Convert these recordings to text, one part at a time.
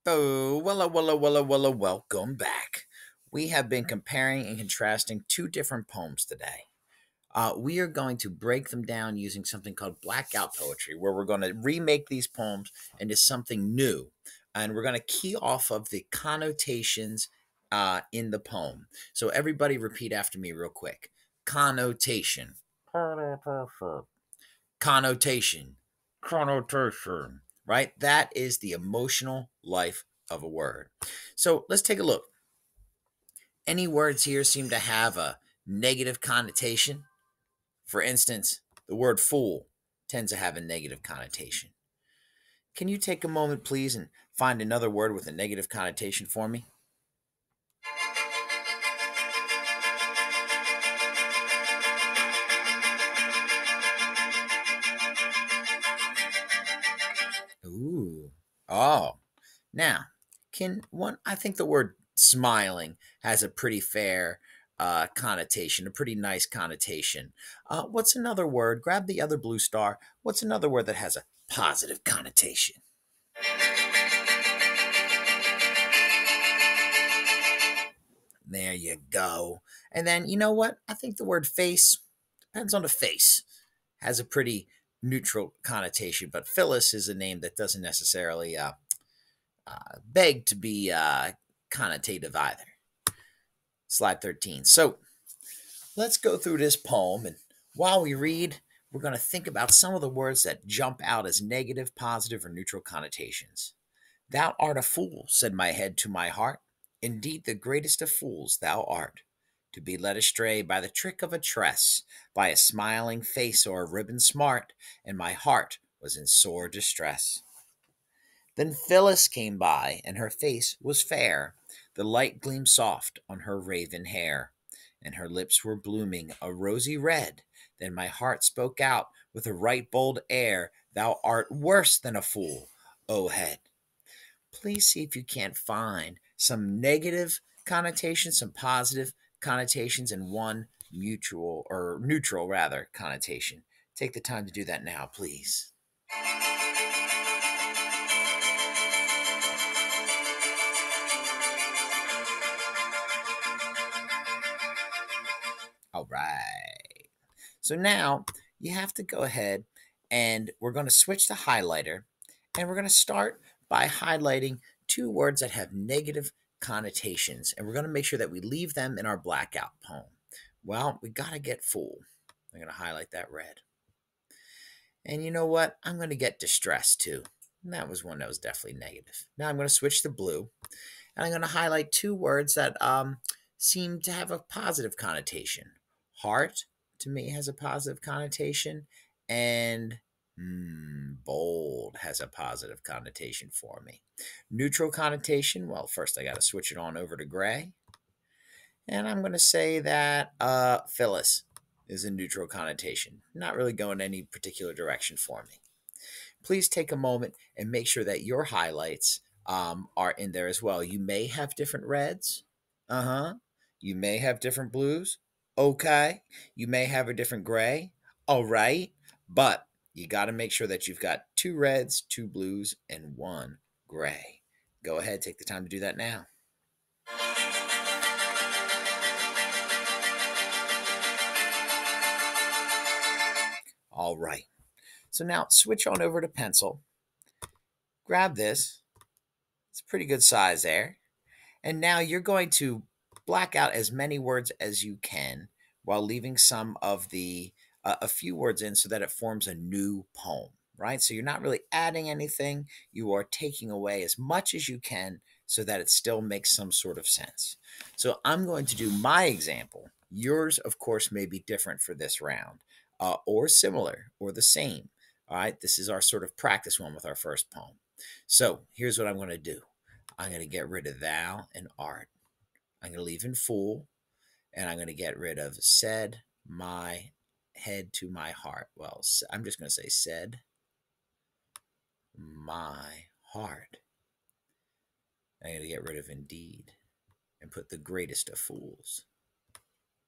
Oh, welcome back. We have been comparing and contrasting two different poems today. We are going to break them down using something called Blackout poetry, where we're going to remake these poems into something new. And we're going to key off of the connotations in the poem. So, everybody repeat after me, real quick: connotation, connotation, connotation, right? That is the emotional life of a word. So let's take a look. Any words here seem to have a negative connotation? For instance, the word fool tends to have a negative connotation. Can you take a moment, please, and find another word with a negative connotation for me? Ooh. Oh. Now, can one, I think the word smiling has a pretty fair connotation, a pretty nice connotation. What's another word? Grab the other blue star. What's another word that has a positive connotation? There you go. And then, you know what? I think the word face depends on the face, has a pretty neutral connotation, but Phyllis is a name that doesn't necessarily beg to be connotative either. Slide 13. So let's go through this poem. And while we read, we're going to think about some of the words that jump out as negative, positive, or neutral connotations. Thou art a fool, said my head to my heart. Indeed, the greatest of fools thou art. To be led astray by the trick of a tress, by a smiling face or a ribbon smart, and my heart was in sore distress. Then Phyllis came by, and her face was fair. The light gleamed soft on her raven hair, and her lips were blooming a rosy red. Then my heart spoke out with a right bold air, Thou art worse than a fool, O head. Please see if you can't find some negative connotations, some positive connotations, and one mutual or neutral rather connotation. Take the time to do that now, please. All right. So now you have to go ahead and we're going to switch to highlighter and we're going to start by highlighting two words that have negative connotations. And we're going to make sure that we leave them in our blackout poem. Well, we got to get fool. I'm going to highlight that red. And you know what? I'm going to get distressed too. And that was one that was definitely negative. Now I'm going to switch to blue. And I'm going to highlight two words that seem to have a positive connotation. Heart, to me, has a positive connotation. And bold has a positive connotation for me. Neutral connotation, well, first I got to switch it on over to gray. And I'm going to say that Phyllis is a neutral connotation. Not really going any particular direction for me. Please take a moment and make sure that your highlights are in there as well. You may have different reds. You may have different blues. Okay. You may have a different gray. All right. But you got to make sure that you've got two reds, two blues, and one gray. Go ahead. Take the time to do that now. All right. So now switch on over to pencil. Grab this. It's a pretty good size there. And now you're going to black out as many words as you can while leaving some of the a few words in so that it forms a new poem, right? So you're not really adding anything. You are taking away as much as you can so that it still makes some sort of sense. So I'm going to do my example. Yours, of course, may be different for this round or similar or the same. All right, this is our sort of practice one with our first poem. So here's what I'm going to do. I'm going to get rid of thou and art. I'm going to leave in fool, and I'm going to get rid of said my head to my heart. Well, I'm just going to say said my heart. I'm going to get rid of indeed and put the greatest of fools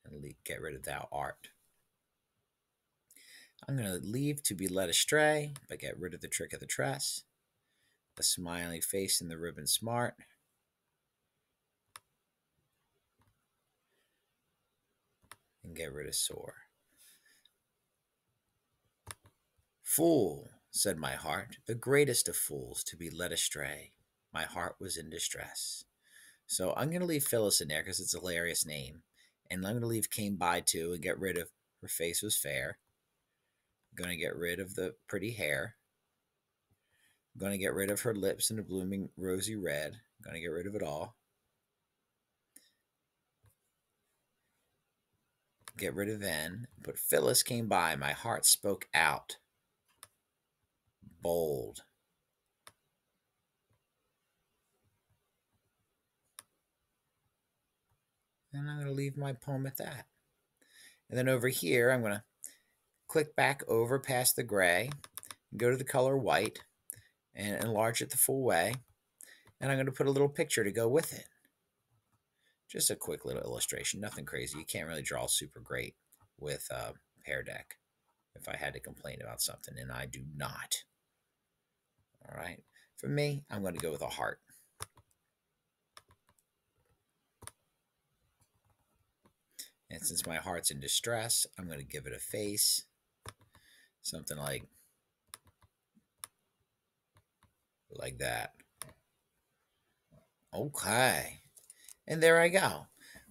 and get rid of thou art. I'm going to leave to be led astray, but get rid of the trick of the tress. a smiley face in the ribbon smart. And get rid of sore. Fool, said my heart, the greatest of fools, to be led astray. My heart was in distress. So I'm going to leave Phyllis in there because it's a hilarious name. And I'm going to leave came by too and get rid of her face was fair. I'm going to get rid of the pretty hair. I'm going to get rid of her lips and the blooming rosy red. I'm going to get rid of it all. Get rid of N. But Phyllis came by. My heart spoke out. Bold. And I'm going to leave my poem at that. And then over here, I'm going to click back over past the gray, go to the color white, and enlarge it the full way. And I'm going to put a little picture to go with it. Just a quick little illustration, nothing crazy. You can't really draw super great with Pear Deck if I had to complain about something, and I do not. All right. For me, I'm going to go with a heart. And since my heart's in distress, I'm going to give it a face. Something like that. Okay. And there I go.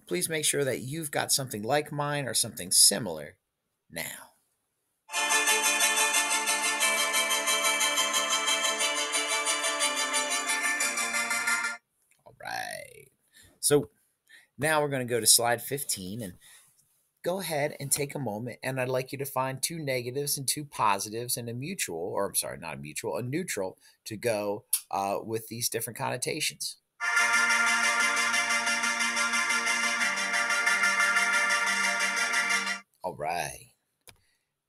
Please make sure that you've got something like mine or something similar now. All right. So now we're going to go to slide 15 and go ahead and take a moment, and I'd like you to find two negatives and two positives and a mutual, or I'm sorry, not a mutual, a neutral to go with these different connotations. All right.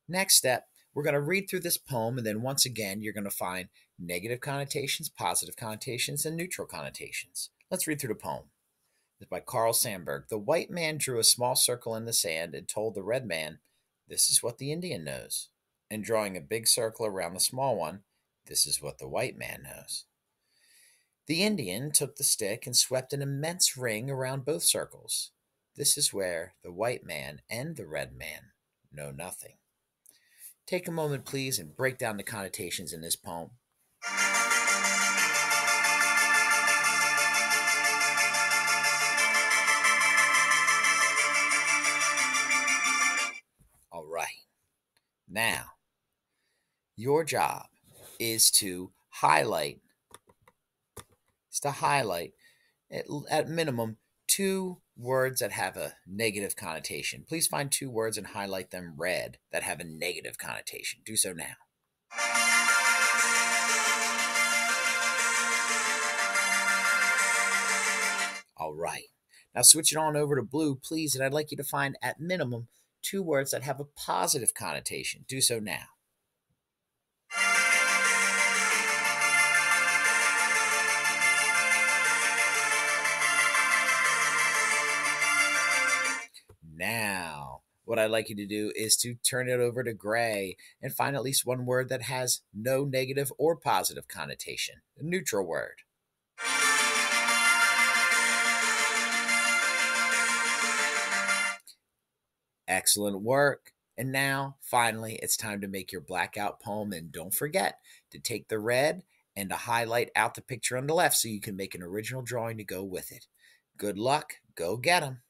Next step, we're going to read through this poem, and then once again, you're going to find negative connotations, positive connotations, and neutral connotations. Let's read through the poem. It's by Sandburg. The white man drew a small circle in the sand and told the red man, "This is what the Indian knows." And drawing a big circle around the small one, "This is what the white man knows." The Indian took the stick and swept an immense ring around both circles. This is where the white man and the red man know nothing. Take a moment, please, and break down the connotations in this poem. All right. Now, your job is to highlight at minimum two words that have a negative connotation. Please find two words and highlight them red that have a negative connotation. Do so now. All right. Now switch it on over to blue, please, and I'd like you to find at minimum two words that have a positive connotation. Do so now. Now, what I'd like you to do is to turn it over to gray and find at least one word that has no negative or positive connotation, a neutral word. Excellent work. And now, finally, it's time to make your blackout poem. And don't forget to take the red and to highlight out the picture on the left so you can make an original drawing to go with it. Good luck. Go get 'em.